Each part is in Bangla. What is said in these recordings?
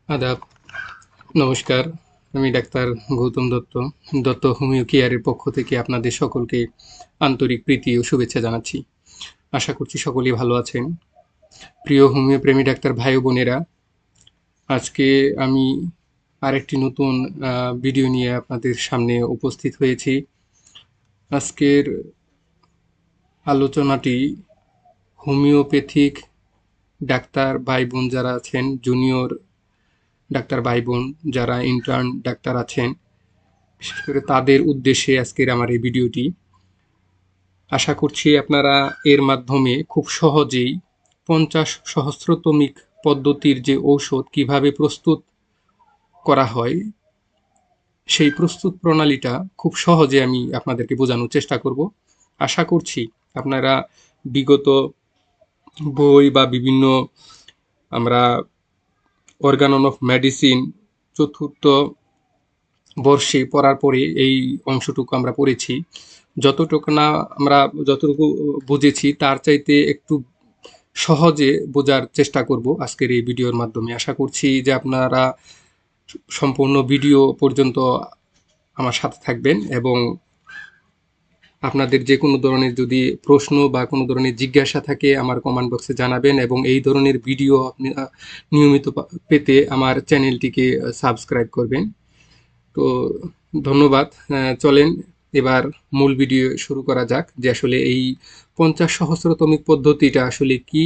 আদাব, নমস্কার। আমি ডাক্তার গৌতম দত্ত। দত্ত হোমিও কেয়ারের পক্ষ থেকে আপনাদের সকলকে আন্তরিক প্রীতি ও শুভেচ্ছা জানাচ্ছি। আশা করছি সকলেই ভালো আছেন। প্রিয় হোমিও প্রেমী ডাক্তার ভাই ও বোনেরা, আজকে আমি আরেকটি নতুন ভিডিও নিয়ে আপনাদের সামনে উপস্থিত হয়েছি। আজকের আলোচনাটি হোমিওপ্যাথিক ডাক্তার ভাই বোন যারা আছেন, জুনিয়র ডাক্তার ভাই বোন যারা ইন্টার্ন ডাক্তার আছেন, বিশেষ করে তাদের উদ্দেশ্যে আজকের আমার এই ভিডিওটি। আশা করছি আপনারা এর মাধ্যমে খুব সহজেই 50 সহস্রতমিক পদ্ধতির যে ঔষধ কিভাবে প্রস্তুত করা হয় সেই প্রস্তুত প্রণালীটা খুব সহজে আমি আপনাদেরকে বোঝানোর চেষ্টা করব। আশা করছি আপনারা বিগত বই বা বিভিন্ন আমরা অর্গানন অফ মেডিসিন চতুর্থ বর্ষে পড়ার পরে এই অংশটুকু আমরা পড়েছি। যতটুকু বুঝেছি তার চাইতে একটু সহজে বোঝার চেষ্টা করব আজকের এই ভিডিওর মাধ্যমে। আশা করছি যে আপনারা সম্পূর্ণ ভিডিও পর্যন্ত আমার সাথে থাকবেন এবং আপনাদের যে কোনো ধরনের যদি প্রশ্ন বা কোনো ধরনের জিজ্ঞাসা থাকে আমার কমেন্ট বক্সে জানাবেন, এবং এই ধরনের ভিডিও আপনি নিয়মিত পেতে আমার চ্যানেলটিকে সাবস্ক্রাইব করবেন। তো ধন্যবাদ। চলেন এবার মূল ভিডিও শুরু করা যাক, যে আসলে এই 50 সহস্রতমিক পদ্ধতিটা আসলে কি।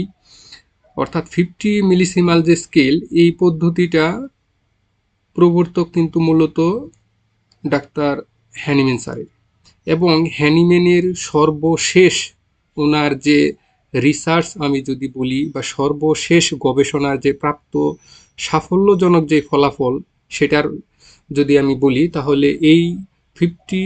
অর্থাৎ 50 মিলিসিমাল যে স্কেল, এই পদ্ধতিটা প্রবর্তক কিন্তু মূলত ডাক্তার হ্যানিম্যান স্যারের, এবং হ্যানিম্যানের সর্বশেষ ওনার যে রিসার্চ আমি যদি বলি, বা সর্বশেষ গবেষণার যে প্রাপ্ত সাফল্যজনক যে ফলাফল সেটার যদি আমি বলি, তাহলে এই 50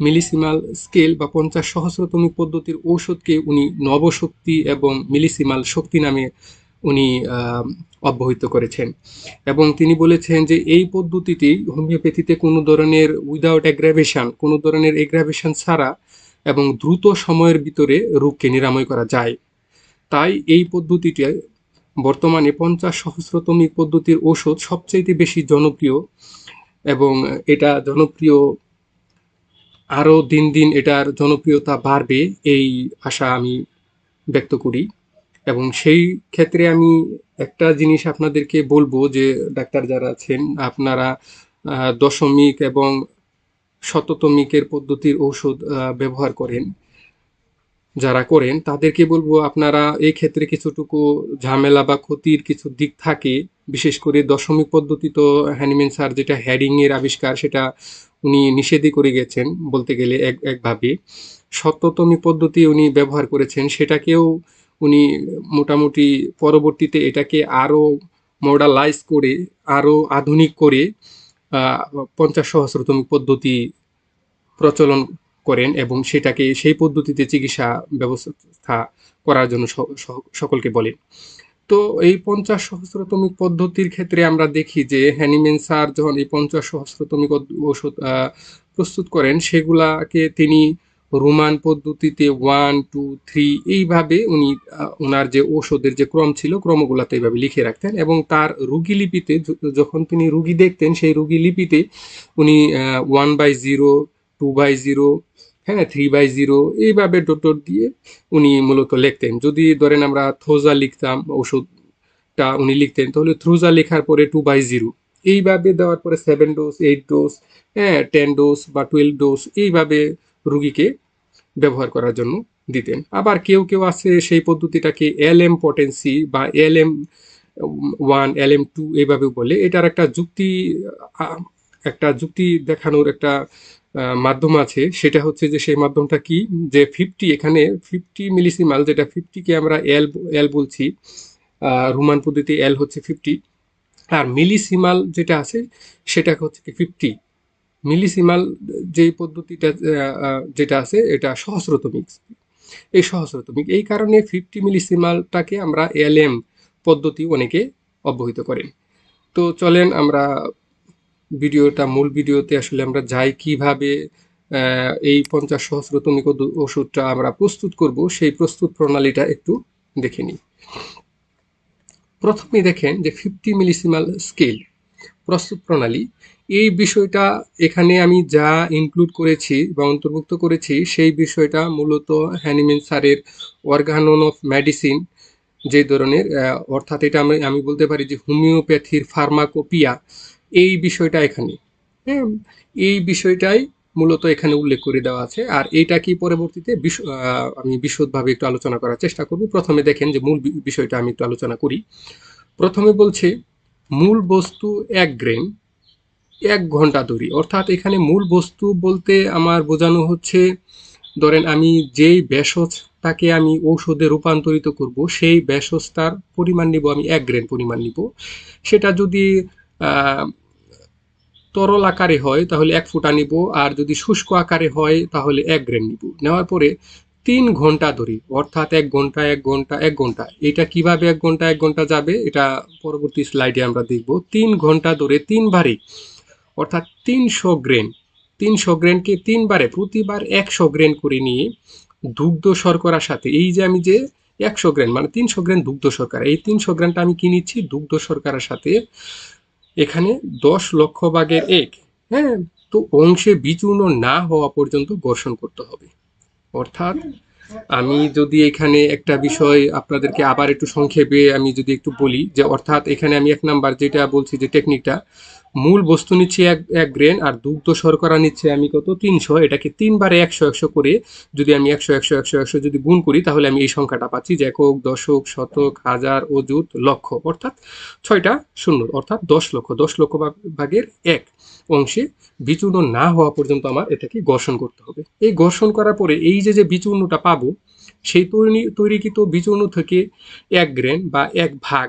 মিলিসিমাল স্কেল বা 50 সহস্রতমিক পদ্ধতির ঔষধকে উনি নবশক্তি এবং মিলিসিমাল শক্তি নামে উনি অব্যাহত করেছেন। এবং তিনি বলেছেন যে এই পদ্ধতিটি হোমিওপ্যাথিতে কোনো ধরনের উইদাউট অ্যাগ্রাভেশন, কোনো ধরনের এগ্রাভেশন ছাড়া এবং দ্রুত সময়ের ভিতরে রোগকে নিরাময় করা যায়। তাই এই পদ্ধতিটি বর্তমানে 50 সহস্রতমিক পদ্ধতির ঔষধ সবচাইতে বেশি জনপ্রিয়, এবং এটা জনপ্রিয় আরও দিন দিন এটার জনপ্রিয়তা বাড়বে এই আশা আমি ব্যক্ত করি। এবং সেই ক্ষেত্রে আমি একটা জিনিস আপনাদেরকে বলবো, যে ডাক্তার যারা আছেন আপনারা দশমিক এবং শততমিকের পদ্ধতির ঔষধ ব্যবহার করেন, যারা করেন তাদেরকে বলবো আপনারা এই ক্ষেত্রে কিছুটুকু ঝামেলা বা ক্ষতির কিছু দিক থাকে। বিশেষ করে দশমিক পদ্ধতি তো হ্যানিম্যান স্যার যেটা হেডিং এর আবিষ্কার, সেটা উনি নিষেধই করে গেছেন বলতে গেলে একভাবে। শততমিক পদ্ধতি উনি ব্যবহার করেছেন, সেটাকেও উনি মোটামুটি পরবর্তীতে এটাকে আরো মডার্নাইজ করে, আরো আধুনিক করে 50 সহস্রতমিক পদ্ধতি প্রচলন করেন, এবং সেটাকে সেই পদ্ধতিতে চিকিৎসা ব্যবস্থা করার জন্য সকলকে বলেন। তো এই 50 সহস্রতমিক পদ্ধতির ক্ষেত্রে আমরা দেখি যে হ্যানিম্যান স্যার যখন এই 50 সহস্রতমিক ওষুধ প্রস্তুত করেন, সেগুলাকে তিনি রোমান পদ্ধতিতে 1 2 3 এইভাবে উনি ওনার যে ঔষধের যে ক্রম ছিল ক্রমগুলাতে এইভাবে লিখে রাখতেন, এবং তার রুগী লিপিতে যখন তিনি রুগী দেখতেন সেই রুগী লিপিতে উনি 1/0, 2/0, হ্যাঁ 3/0 এইভাবে ডট ডট দিয়ে উনি মূলত লিখতেন। যদি ধরেন আমরা থোজা লিখতাম, ওষুধটা উনি লিখতেন, তাহলে থ্রুজা লেখার পরে 2/0 এইভাবে দেওয়ার পরে 7 ডোজ, 8 ডোজ, হ্যাঁ 10 ডোজ বা 12 ডোজ এইভাবে রুগীকে ব্যবহার করার জন্য দিতেন। আবার কেউ কেউ আছে সেই পদ্ধতিটাকে LM পটেন্সি বা LM1 LM2 এইভাবে বলে। এটার একটা যুক্তি দেখানোর একটা মাধ্যম আছে। সেটা হচ্ছে যে সেই মাধ্যমটা কি, যে 50 এখানে 50 মিলিসিমাল, যেটা 50 কে আমরা এল এল বলছি, রোমান পদ্ধতি এল হচ্ছে 50, আর মিলিসিমাল যেটা আছে সেটা হচ্ছে কি 50 মিলিসিমাল। যে পদ্ধতিটা যেটা আছে এটা সহস্রতমিক, এই সহস্রতমিক এই কারণে 50 মিলিসিমালটাকে আমরা LM পদ্ধতি অনেকে অবহিত করেন। তো চলেন আমরা মূল ভিডিওতে আসলে আমরা যাই, কিভাবে এই 50 সহস্রতমিক ওষুধটা আমরা প্রস্তুত করব সেই প্রস্তুত প্রণালীটা একটু দেখে নিই। প্রথমেই দেখেন যে 50 মিলিসিমাল স্কেল, প্রস্তুত প্রণালী, এই বিষয়টা এখানে আমি যা ইনক্লুড করেছি বা অন্তর্ভুক্ত করেছি সেই বিষয়টা মূলত হ্যানিম্যান স্যারের অর্গানন অফ মেডিসিন যে ধরনের অর্থাৎ এটা আমি বলতে পারি যে হোমিওপ্যাথির ফার্মাকোপিয়া, এই বিষয়টা এখানে, হ্যাঁ, এই বিষয়টাই মূলত এখানে উল্লেখ করে দেওয়া আছে। আর এইটা কি পরবর্তীতে আমি বিশদভাবে একটু আলোচনা করার চেষ্টা করব। প্রথমে দেখেন যে মূল বিষয়টা আমি একটু আলোচনা করি। প্রথমে বলছে মূল বস্তু 1 গ্রেন 1 ঘন্টা ধরে, অর্থাৎ এখানে মূল বস্তু বলতে আমার বোঝানো হচ্ছে, ধরেন আমি যেই ভেষজটাকে আমি ঔষধে রূপান্তরিত করব সেই ভেষজটার পরিমাণ নিব আমি 1 গ্রেন পরিমাণ নিব। সেটা যদি আহ, তরল আকারে হয় তাহলে 1 ফোঁটা নিব, আর যদি শুষ্ক আকারে হয় তাহলে 1 গ্রেন নিব। নেওয়ার পরে 3 ঘন্টা ধরে, অর্থাৎ 1 ঘন্টা 1 ঘন্টা 1 ঘন্টা, এটা কিভাবে 1 ঘন্টা 1 ঘন্টা যাবে এটা পরবর্তী স্লাইডে আমরা দেখব। 3 ঘন্টা ধরে 3 বারে, অর্থাৎ 300 গ্রেন, 300 গ্রেনকে 3 বারে প্রতিবার 100 গ্রেন করে নিয়ে দুগ্ধ শর্করার সাথে, এই যে আমি যে 100 গ্রেন মানে 300 গ্রেন দুগ্ধ শর্করা, এই 300 গ্রেনটা আমি কি নিচ্ছি দুগ্ধ শর্করার সাথে এখানে 10 লক্ষ ভাগের 1, হ্যাঁ, তো অংশে বিচূর্ণ না হওয়া পর্যন্ত ঘর্ষণ করতে হবে। অর্থাৎ আমি যদি এখানে একটা বিষয় আপনাদেরকে আবার একটু সংক্ষেপে আমি যদি একটু বলি যে, অর্থাৎ এখানে আমি 1 নাম্বার যেটা বলছি যে টেকনিকটা, মূল বস্তু নিচ্ছি 1 গ্রেন আর দুগ্ধ শর্করা নিচ্ছে আমি কত 300, এটাকে 3 বারে 100 100 করে যদি আমি 100 100 100 100 যদি গুণ করি তাহলে আমি এই সংখ্যাটা পাচ্ছি যে একক, দশক, শতক, হাজার, অযুত, লক্ষ, অর্থাৎ 6টা শূন্য, অর্থাৎ 10 লক্ষ, 10 লক্ষ ভাগের 1 অংশে বিচূর্ণ না হওয়া পর্যন্ত আমার এটাকে ঘর্ষণ করতে হবে। এই ঘর্ষণ করার পরে এই যে বিচূর্ণটা পাবো সেই তৈরিকৃত বিচূর্ণ থেকে 1 গ্রেন বা 1 ভাগ,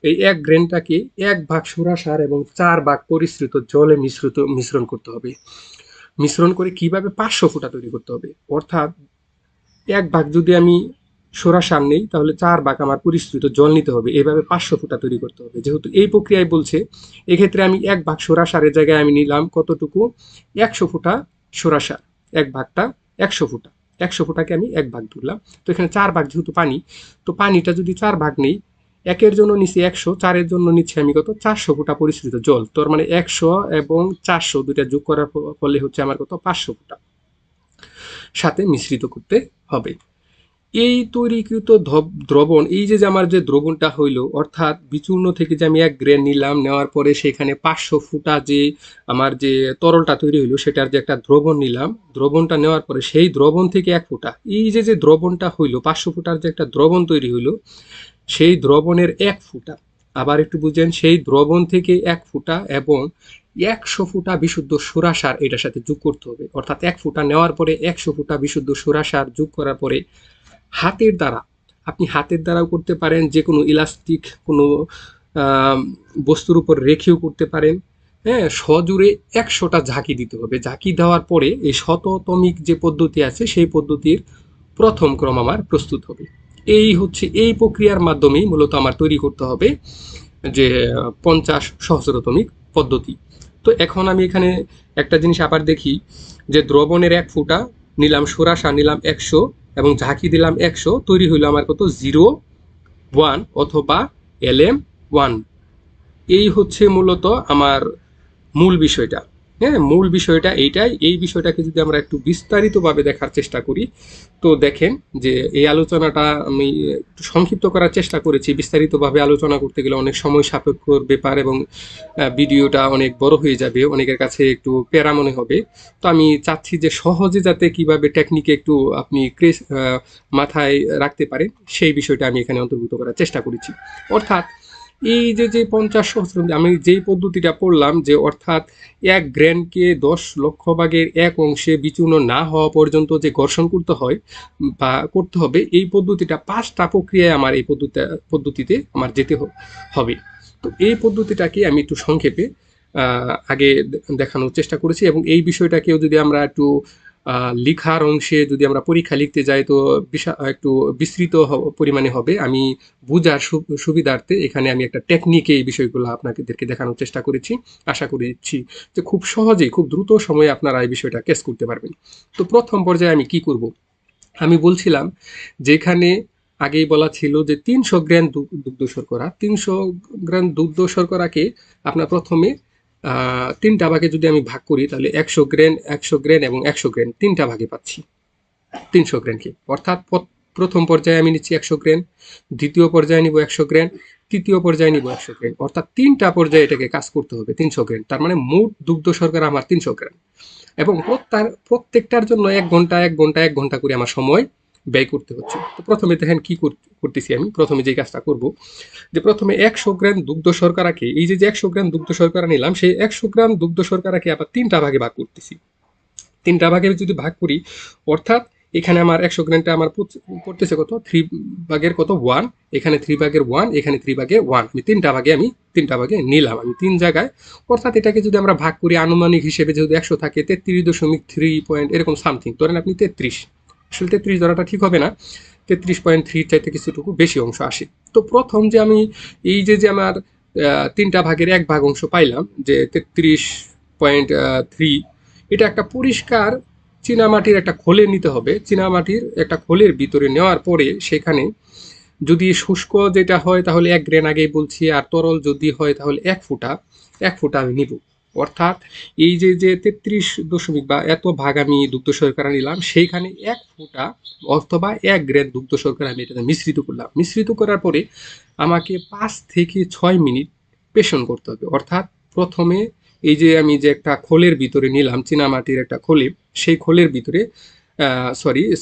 এই 1 গ্রেনটাকে 1 ভাগ সুরা সার এবং 4 ভাগ পরিশ্রিত জলে মিশ্রণ করতে হবে। মিশ্রণ করে কিভাবে 500 ফোঁটা তৈরি করতে হবে, অর্থাৎ 1 ভাগ যদি আমি সোরা সার নেই তাহলে 4 ভাগ আমার পরিশ্রিত জল নিতে হবে, এইভাবে 500 ফোঁটা তৈরি করতে হবে। যেহেতু এই প্রক্রিয়ায় বলছে, এক্ষেত্রে আমি 1 ভাগ সোরা সারের জায়গায় আমি নিলাম কতটুকু 100 ফোঁটা সোরা সার, 1 ভাগটা 100 ফোঁটা, 100 ফোঁটাকে আমি 1 ভাগ ধরলাম। তো এখানে 4 ভাগ যেহেতু পানি, তো পানিটা যদি 4 ভাগ নেই, 1-এর জন্য নিচ্ছি 100, 4-এর জন্য নিচ্ছি আমি কত 400 ফোঁটা পরিশ্রিত জল। তোর মানে 100 এবং 400 দুইটা যোগ করার ফলে হচ্ছে আমার কত 500 ফোঁটা সাথে মিশ্রিত করতে হবে। এই তৈরিকৃত দ্রবণ, এই যে আমার যে দ্রবণটা হইল, অর্থাৎ বিচূর্ণ থেকে যে আমি 1 গ্রেন নিলাম, নেওয়ার পরে সেখানে 500 ফুটা যে আমার যে তরলটা তৈরি হইলো সেটার যে একটা দ্রবণ নিলাম, দ্রবণটা নেওয়ার পরে সেই দ্রবণ থেকে 1 ফুটা, এই যে দ্রবণটা হইলো 500 ফুটার যে একটা দ্রবণ তৈরি হইলো, সেই দ্রবণের 1 ফুটা, আবার একটু বুঝেন, সেই দ্রবণ থেকে 1 ফুটা এবং 100 ফুটা বিশুদ্ধ সুরা সার এটার সাথে যোগ করতে হবে। অর্থাৎ 1 ফুটা নেওয়ার পরে 100 ফুটা বিশুদ্ধ সুরা সার যোগ করার পরে হাতের দ্বারা, আপনি হাতের দ্বারাও করতে পারেন, যে কোনো ইলাস্টিক কোনো বস্তুর উপর রেখেও করতে পারেন, হ্যাঁ, সজোরে 100টা ঝাঁকি দিতে হবে। ঝাঁকি দেওয়ার পরে এই শততমিক যে পদ্ধতি আছে সেই পদ্ধতির প্রথম ক্রম আমার প্রস্তুত হবে। এই হচ্ছে এই প্রক্রিয়ার মাধ্যমেই মূলত আমার তৈরি করতে হবে যে 50 সহস্রতমিক পদ্ধতি। তো এখন আমি এখানে একটা জিনিস আবার দেখি যে দ্রবণের 1 ফুটা নিলাম, সোরা সার নিলাম 100 এবং ঝাঁকি দিলাম 100, তৈরি হইলো আমার কত 0.1 অথবা LM1। এই হচ্ছে মূলত আমার মূল বিষয়টা। হ্যাঁ, মূল বিষয়টা এইটাই। এই বিষয়টাকে যদি আমরা একটু বিস্তারিতভাবে দেখার চেষ্টা করি, তো দেখেন যে এই আলোচনাটা আমি একটু সংক্ষিপ্ত করার চেষ্টা করেছি। বিস্তারিতভাবে আলোচনা করতে গেলে অনেক সময় সাপেক্ষর ব্যাপার এবং ভিডিওটা অনেক বড় হয়ে যাবে, অনেকের কাছে একটু প্যারা মনে হবে। তো আমি চাচ্ছি যে সহজে যাতে কিভাবে টেকনিকে একটু আপনি মাথায় রাখতে পারেন সেই বিষয়টা আমি এখানে অন্তর্ভুক্ত করার চেষ্টা করেছি। অর্থাৎ এই যে 50 সহস্র আমি যেই পদ্ধতিটা পড়লাম, যে অর্থাৎ 1 গ্রেনকে 10 লক্ষ ভাগের 1 অংশে বিচূর্ণ না হওয়া পর্যন্ত যে ঘর্ষণ করতে হয় বা করতে হবে, এই পদ্ধতিটা 5টা প্রক্রিয়ায় আমার এই পদ্ধতিতে আমার যেতে হবে। তো এই পদ্ধতিটাকে আমি একটু সংক্ষেপে আগে দেখানোর চেষ্টা করেছি, এবং এই বিষয়টাকেও যদি আমরা একটু লিখার অংশে যদি আমরা পরীক্ষা লিখতে যাই তো একটু বিস্তৃত পরিমাণে হবে। আমি বুঝার সুবিধার্থে এখানে আমি একটা টেকনিকে এই বিষয়গুলো আপনাদেরকে দেখানোর চেষ্টা করেছি। আশা করছি যে খুব সহজেই খুব দ্রুত সময়ে আপনারা এই বিষয়টা ক্যাচ করতে পারবেন। তো প্রথম পর্যায়ে আমি কি করব, আমি বলছিলাম যেখানে আগেই বলা ছিল যে 300 গ্রাম দুগ্ধ শর্করা, 300 গ্রাম দুগ্ধ শর্করাকে আপনার প্রথমে তিনটা ভাগে যদি আমি ভাগ করি তাহলে 100 গ্রেন 100 গ্রেন এবং 100 গ্রেন তিনটা ভাগে পাচ্ছি 300 গ্রেনকে। অর্থাৎ প্রথম পর্যায়ে আমি নিচ্ছি 100 গ্রেন, দ্বিতীয় পর্যায়ে নিব 100 গ্রেন, তৃতীয় পর্যায়ে নিব 100 গ্রেন। অর্থাৎ তিনটা পর্যায়ে এটাকে কাজ করতে হবে 300 গ্রেন। তার মানে মোট দুগ্ধ শর্করা আমার 300 গ্রাম, এবং প্রত্যেকটার জন্য 1 ঘন্টা 1 ঘন্টা 1 ঘন্টা করে আমার সময় ব্যয় করতে হচ্ছে। তো প্রথমে দেখেন কি করতেছি আমি। প্রথমে যে কাজটা করব, যে প্রথমে 100 গ্রাম দুগ্ধ শর্করাকে, এই যে 100 গ্রাম দুগ্ধ শর্করা নিলাম, সেই 100 গ্রাম দুগ্ধ শর্করাকে আবার তিনটা ভাগে ভাগ করতেছি। তিনটা ভাগে যদি ভাগ করি, অর্থাৎ এখানে আমার 100 গ্রামটা আমার পড়তেছে কত, 3 ভাগের কত 1, এখানে 3 ভাগের 1, এখানে 3 ভাগের 1, আমি তিনটা ভাগে নিলাম আমি 3 জায়গায়। অর্থাৎ এটাকে যদি আমরা ভাগ করি আনুমানিক হিসেবে, যেহেতু 100 থাকে, 33.3 পয়েন্ট এরকম সামথিং ধরেন আপনি 33, আসলে 33 ধরাটা ঠিক হবে না, 33.3 চাইতে কিছুটুকু বেশি অংশ আসে। তো প্রথম যে আমি এই যে আমার তিনটা ভাগের 1 ভাগ অংশ পাইলাম, যে 33.3, এটা একটা পরিষ্কার চীনামাটির একটা খোলে নিতে হবে। চীনামাটির একটা খোলের ভিতরে নেওয়ার পরে সেখানে যদি শুষ্ক যেটা হয় তাহলে 1 গ্রেন আগেই বলছি, আর তরল যদি হয় তাহলে 1 ফুটা আমি নিব। অর্থাৎ এই যে 33 বা এত ভাগ আমি দুগ্ধ শর্করা নিলাম, সেইখানে 1 ফুটা অথবা 1 গ্রেন দুগ্ধ শর্করা আমি এটাতে মিশ্রিত করলাম। মিশ্রিত করার পরে আমাকে 5 থেকে 6 মিনিট পেষণ করতে হবে। অর্থাৎ প্রথমে এই যে আমি যে একটা খোলের ভিতরে নিলাম, চীনামাটির একটা খোলে, সেই খোলের ভিতরে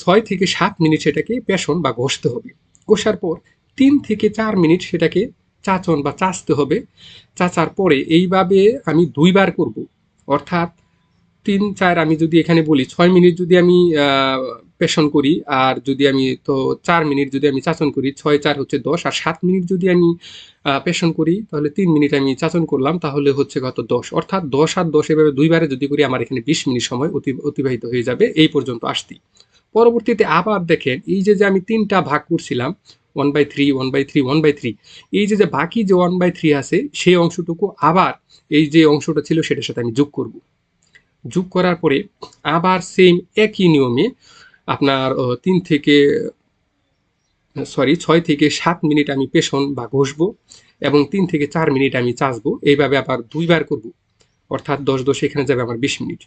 6 থেকে 7 মিনিট সেটাকে পেষণ বা ঘষতে হবে। কষার পর 3 থেকে 4 মিনিট সেটাকে চাচন বা চাচতে হবে। চাচার পরে এইভাবে আমি 2বার করব। অর্থাৎ 3 4, আমি যদি এখানে বলি 6 মিনিট যদি আমি পেষণ করি, আর যদি আমি তো 4 মিনিট যদি আমি চাচন করি, 6 4 হচ্ছে 10, আর 7 মিনিট যদি আমি পেষণ করি তাহলে 3 মিনিট আমি চাচন করলাম, তাহলে হচ্ছে কত 10। অর্থাৎ 10 আর 10 এভাবে 2বারে যদি করি আমার এখানে 20 মিনিট সময় অতিবাহিত হয়ে যাবে এই পর্যন্ত আসতেই। পরবর্তীতে আবার দেখেন এই যে আমি 3টা ভাগ করছিলাম 1/3 1/3 1/3, এই যে বাকি যে 1/3 আছে সেই অংশটুকু আবার এই যে অংশটা ছিল সেটার সাথে আমি যোগ করব। যোগ করার পরে আবার সেম একই নিয়মে আপনার 6 থেকে 7 মিনিট আমি পেষণ বা ঘষবো, এবং 3 থেকে 4 মিনিট আমি চাচবো। এইভাবে আবার 2বার করব। অর্থাৎ 10 10 এখানে যাবে আমার 20 মিনিট,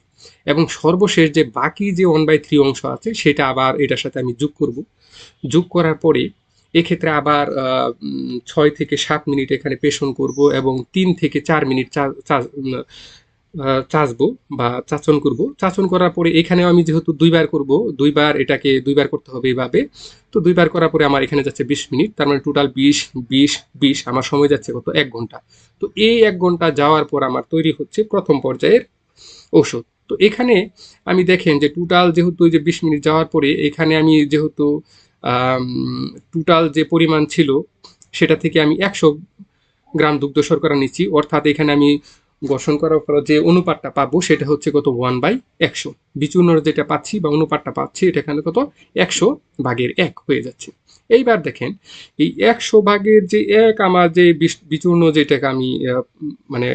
এবং সর্বশেষ যে বাকি যে 1/3 অংশ আছে সেটা আবার এটার সাথে আমি যোগ করব। যোগ করার পরে এক্ষেত্রে আবার 6 থেকে 7 মিনিট এখানে পেষণ করব, এবং 3 থেকে 4 মিনিট চাচবো বা চাচন করব। চাচন করার পরে এখানেও আমি যেহেতু 2বার করব, 2বার দুইবার করতে হবে এইভাবে। তো 2বার করার পরে আমার এখানে যাচ্ছে 20 মিনিট, তার মানে টোটাল 20 আমার সময় যাচ্ছে কত 1 ঘন্টা। তো এই 1 ঘন্টা যাওয়ার পর আমার তৈরি হচ্ছে প্রথম পর্যায়ের ঔষধ। তো এখানে আমি দেখেন যে টোটাল যেহেতু ওই যে 20 মিনিট যাওয়ার পরে এখানে আমি যেহেতু টোটাল যে পরিমাণ ছিল সেটা থেকে আমি 100 গ্রাম দুগ্ধ শর্করা নিচ্ছি। অর্থাৎ এখানে আমি গঠন করার পর যে অনুপাতটা পাবো সেটা হচ্ছে কত 1/100। বিচূর্ণর যেটা পাচ্ছি বা অনুপাতটা পাচ্ছি এটা এখানে কত 100/1 হয়ে যাচ্ছে। এইবার দেখেন এই 100/1 আমার যে বিচূর্ণ যেটাকে আমি মানে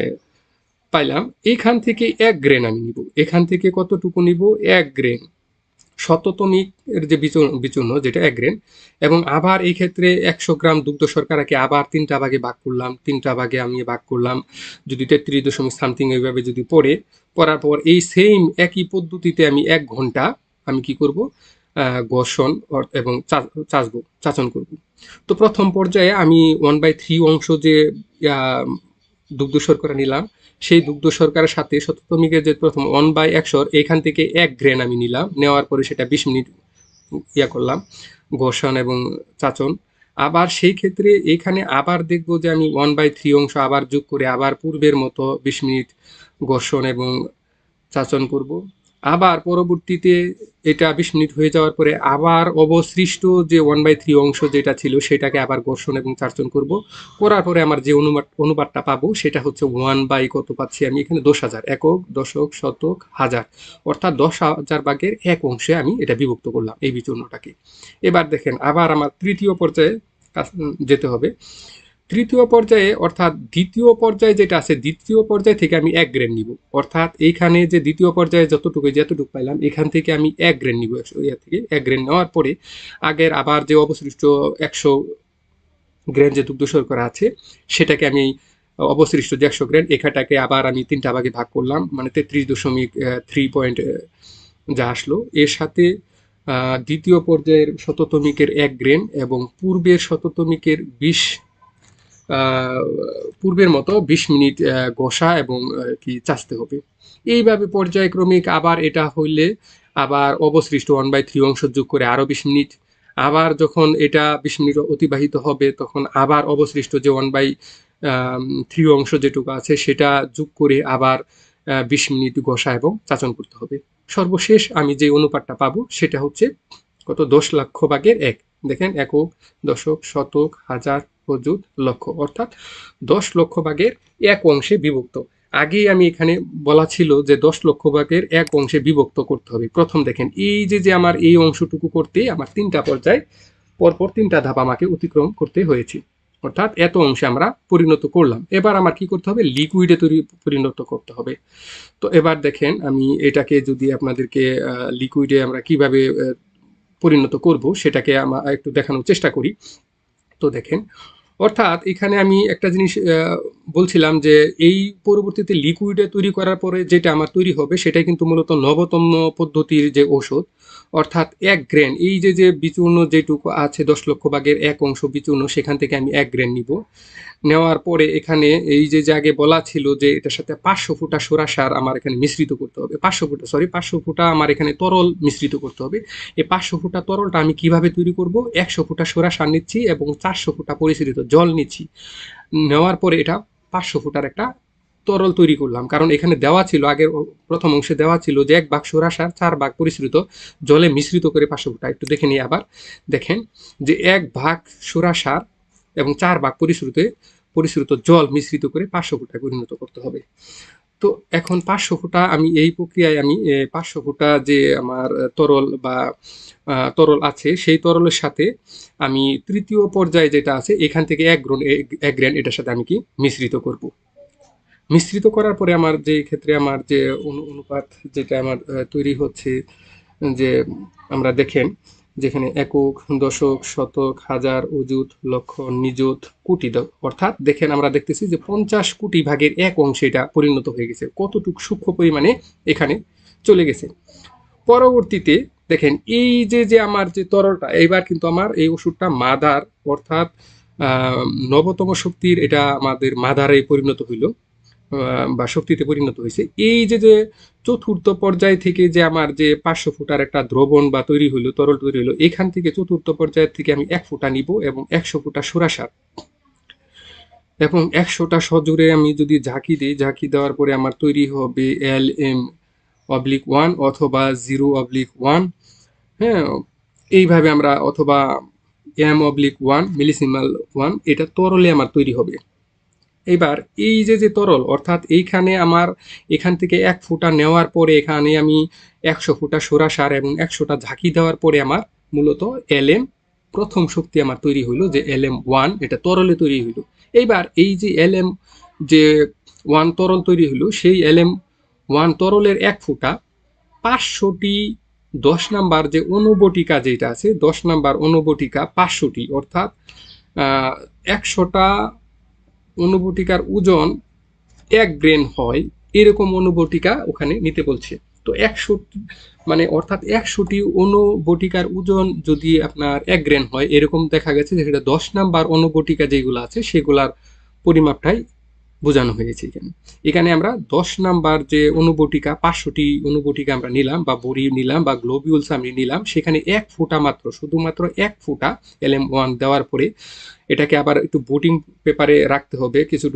পাইলাম, এখান থেকে 1 গ্রেন আমি নিব। এখান থেকে কতটুকু নিব 1 গ্রেন শততমিক এর যে বিচূর্ণ যেটা 1 গ্রেন, এবং আবার এই ক্ষেত্রে 100 গ্রাম দুগ্ধ শর্করাকে আবার 3টা ভাগে ভাগ করলাম। 3টা ভাগে আমি ভাগ করলাম যদি 33 এইভাবে যদি পড়ার পর এই সেম একই পদ্ধতিতে আমি 1 ঘন্টা আমি কি করব ঘর্ষণ এবং চাচন করব। তো প্রথম পর্যায়ে আমি 1/3 অংশ যে দুগ্ধ শর্করা নিলাম, সেই দুগ্ধ শর্করার সাথে শততমিকের যে প্রথম 1/100 এখান থেকে 1 গ্রেন আমি নিলাম। নেওয়ার পরে সেটা 20 মিনিট করলাম ঘর্ষণ এবং চাচন। আবার সেই ক্ষেত্রে এখানে আবার দেখবো যে আমি 1/3 অংশ আবার যোগ করে আবার পূর্বের মতো 20 মিনিট ঘর্ষণ এবং চাচন করব। আবার পরবর্তীতে এটা 20 মিনিট হয়ে যাওয়ার পরে আবার অবশিষ্ট যে 1/3 অংশ যেটা ছিল সেটাকে আবার ঘর্ষণ এবং চাচন করব। করার পরে আমার যে অনুপাতটা পাবো সেটা হচ্ছে 1 বাই কত পাচ্ছি আমি এখানে 10,000, একক দশক শতক হাজার, অর্থাৎ 10,000/1 অংশে আমি এটা বিভক্ত করলাম এই বিচূর্ণটাকে। এবার দেখেন আবার আমার তৃতীয় পর্যায়ে যেতে হবে। তৃতীয় পর্যায়ে অর্থাৎ দ্বিতীয় পর্যায়ে যেটা আছে, দ্বিতীয় পর্যায় থেকে আমি 1 গ্রেন নিব। অর্থাৎ এইখানে যে দ্বিতীয় পর্যায়ে যতটুকু পাইলাম এখান থেকে আমি 1 গ্রেন নিব। থেকে 1 গ্রেন নেওয়ার পরে আগের আবার যে অবশিষ্ট 100 গ্রেন যে দুগ্ধ শর্করা আছে সেটাকে আমি অবশিষ্ট যে 100 গ্রাম এখানটাকে আবার আমি 3টা ভাগে ভাগ করলাম, মানে 33.3 পয়েন্ট যা আসলো। এর সাথে দ্বিতীয় পর্যায়ের শততমিকের 1 গ্রেন এবং পূর্বের শততমিকের 20 পূর্বের মতো 20 মিনিট ঘষা এবং কি চাচতে হবে। এইভাবে পর্যায়ক্রমিক আবার এটা হইলে আবার অবশিষ্ট 1/3 অংশ যোগ করে আরও 20 মিনিট, আবার যখন এটা 20 মিনিট অতিবাহিত হবে তখন আবার অবশিষ্ট যে 1/3 অংশ যেটুকু আছে সেটা যোগ করে আবার 20 মিনিট ঘষা এবং চাচন করতে হবে। সর্বশেষ আমি যে অনুপাতটা পাবো সেটা হচ্ছে কত, 10 লক্ষ ভাগের 1। দেখেন, একক, দশক, শতক, হাজার, অযুত, লক্ষ, অর্থাৎ 10 লক্ষ ভাগের 1 অংশে বিভক্ত। আগেই আমি এখানে বলা ছিল যে 10 লক্ষ ভাগের 1 অংশে বিভক্ত করতে হবে। প্রথম দেখেন, এই যে আমার এই অংশটুকু করতে আমার 3টা পর্যায় পরপর 3টা ধাপ আমাকে অতিক্রম করতে হয়েছে, অর্থাৎ এত অংশে আমরা পরিণত করলাম। এবার আমার কি করতে হবে, লিকুইডে পরিণত করতে হবে। তো এবার দেখেন, আমি এটাকে যদি আপনাদেরকে লিকুইডে আমরা কিভাবে পরিণত করব সেটাকে আমরা একটু দেখানোর চেষ্টা করি। তো দেখেন, অর্থাৎ এখানে আমি একটা জিনিস বলছিলাম যে এই পরবর্তীতে লিকুইডে তৈরি করার পরে যেটা আমার তৈরি হবে সেটাই কিন্তু মূলত নবতম পদ্ধতির যে ঔষধ, অর্থাৎ 1 গ্রেন, এই যে বিচূর্ণ যেটুকু আছে 10 লক্ষ ভাগের 1 অংশ বিচূর্ণ, সেখান থেকে আমি 1 গ্রেন নিব। নেওয়ার পরে এখানে এই যে আগে বলা ছিল যে এটার সাথে 500 ফুটা সোরা সার আমার এখানে মিশ্রিত করতে হবে, 500 ফুটা আমার এখানে তরল মিশ্রিত করতে হবে। এই 500 ফুটা তরলটা আমি কিভাবে তৈরি করব, 100 ফুটা সোরা সার নিচ্ছি এবং 400 ফুটা পরিশোধিত জল নিচ্ছি। নেওয়ার পরে এটা 500 ফুটার একটা তরল তৈরি করলাম, কারণ এখানে দেওয়া ছিল, আগের প্রথম অংশে দেওয়া ছিল যে 1 ভাগ সোরা সার 4 ভাগ পরিশোধিত জলে মিশ্রিত করে 500 ফুটা। একটু দেখে নিই আবার, দেখেন যে 1 ভাগ সোরা সার এবং 4 ভাগ পরিশোধিত জল মিশ্রিত করে 500 ফুটায় পরিণত করতে হবে। তো এখন 500 ফুটা আমি এই প্রক্রিয়ায় আমি 500 ফুটা যে আমার তরল বা তরল আছে সেই তরলের সাথে আমি তৃতীয় পর্যায়ে যেটা আছে এখান থেকে 1 গ্রাম এটার সাথে আমি কি মিশ্রিত করব। মিশ্রিত করার পরে আমার যে ক্ষেত্রে আমার যে অনুপাত যেটা আমার তৈরি হচ্ছে, যে আমরা দেখেন যেখানে একক, দশক, শতক, হাজার, অযুত, লক্ষ, নিযুত, কোটি, অর্থাৎ দেখেন আমরা দেখতেছি যে 50 কোটি ভাগের 1 অংশে এটা পরিণত হয়ে গেছে। কতটুকু সূক্ষ্ম পরিমাণে এখানে চলে গেছে। পরবর্তীতে দেখেন এই যে আমার যে তরলটা, এইবার কিন্তু আমার এই ওষুধটা মাদার, অর্থাৎ নবতম শক্তির এটা আমাদের মাদারে পরিণত হইল বা শক্তিতে পরিণত হয়েছে। এই যে চতুর্থ পর্যায় থেকে যে আমার যে 500 ফুটার একটা দ্রবণ বা তৈরি হইলো, তরল তৈরি হইলো, এখান থেকে চতুর্থ পর্যায়ের থেকে আমি 1 ফুটা নিব এবং 100 ফুটা সোরা সার এবং 100টা সজোরে আমি যদি ঝাঁকি দিই, ঝাঁকি দেওয়ার পরে আমার তৈরি হবে LM/1 অথবা 0/1। হ্যাঁ, এইভাবে আমরা, অথবা M/1 মিলিসিমাল 1, এটা তরলে আমার তৈরি হবে। এবার এই যে তরল, অর্থাৎ এইখানে আমার এখান থেকে 1 ফুটা নেওয়ার পরে এখানে আমি 100 ফুটা সোরা সার এবং 100টা ঝাঁকি দেওয়ার পরে আমার মূলত LM প্রথম শক্তি আমার তৈরি হইলো, যে LM1 এটা তরলে তৈরি হইলো। এইবার এই যে LM1 তরল তৈরি হইলো, সেই LM1 তরলের 1 ফুটা 500টি 10 নাম্বার যে অনুবটিকা যেটা আছে, 10 নাম্বার অনুবটিকা 500টি, অর্থাৎ 100টা অনুবটিকার ওজন 1 গ্রেন হয় এরকম অনুবটিকা ওখানে নিতে বলছে। তো 100 মানে অর্থাৎ 100টি অনুবটিকার ওজন যদি আপনার 1 গ্রেন হয়, এরকম দেখা গেছে যে সেটা 10 নাম্বার অনুবটিকা যেগুলো আছে সেগুলার পরিমাপটাই বোঝানো হয়েছে এখানে। এখানে আমরা 10 নাম্বার যে অনুবটিকা 500টি অনুবটিকা আমরা নিলাম বা বড়ি নিলাম বা গ্লোবিউলস আমি নিলাম, সেখানে 1 ফুটা মাত্র, শুধুমাত্র 1 ফুটা LM1 দেওয়ার পরে এটাকে আবার একটু বোটিং পেপারে রাখতে হবে, কিছু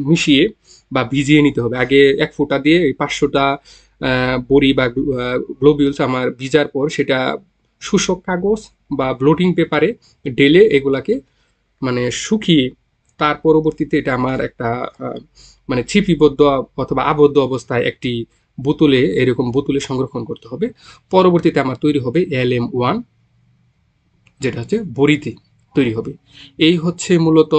মিশিয়ে বা ভিজিয়ে নিতে হবে। আগে 1 ফুটা দিয়ে এই 500টা বড়ি বা গ্লোবিউলস আমার ভিজার পর সেটা শুষ্ক কাগজ বা ব্লোটিং পেপারে ঢেলে এগুলাকে মানে শুকিয়ে তার পরবর্তীতে এটা আমার একটা মানে ছিপিবদ্ধ অথবা আবদ্ধ অবস্থায় একটি বোতলে, এরকম বোতলে সংরক্ষণ করতে হবে। পরবর্তীতে আমার তৈরি হবে LM1, যেটা হচ্ছে বড়িতে তৈরি হবে। এই হচ্ছে মূলত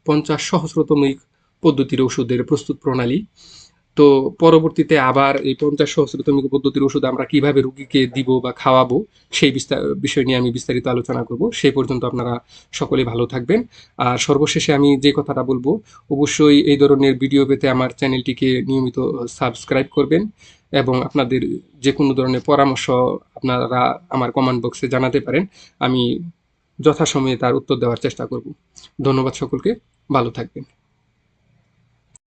50 সহস্রতমিক পদ্ধতির ওষুধের প্রস্তুত প্রণালী। তো পরবর্তীতে আবার এই 50 সহস্রতমিক পদ্ধতির ওষুধ আমরা কিভাবে রুগীকে দিব বা খাওয়াবো সেই বিষয় নিয়ে আমি বিস্তারিত আলোচনা করব। সেই পর্যন্ত আপনারা সকলেই ভালো থাকবেন। আর সর্বশেষে আমি যে কথাটা বলবো, অবশ্যই এই ধরনের ভিডিও পেতে আমার চ্যানেলটিকে নিয়মিত সাবস্ক্রাইব করবেন এবং আপনাদের যে কোনো ধরনের পরামর্শ আপনারা আমার কমেন্ট বক্সে জানাতে পারেন। আমি যথাসময়ে তার উত্তর দেওয়ার চেষ্টা করব। ধন্যবাদ সকলকে, ভালো থাকবেন।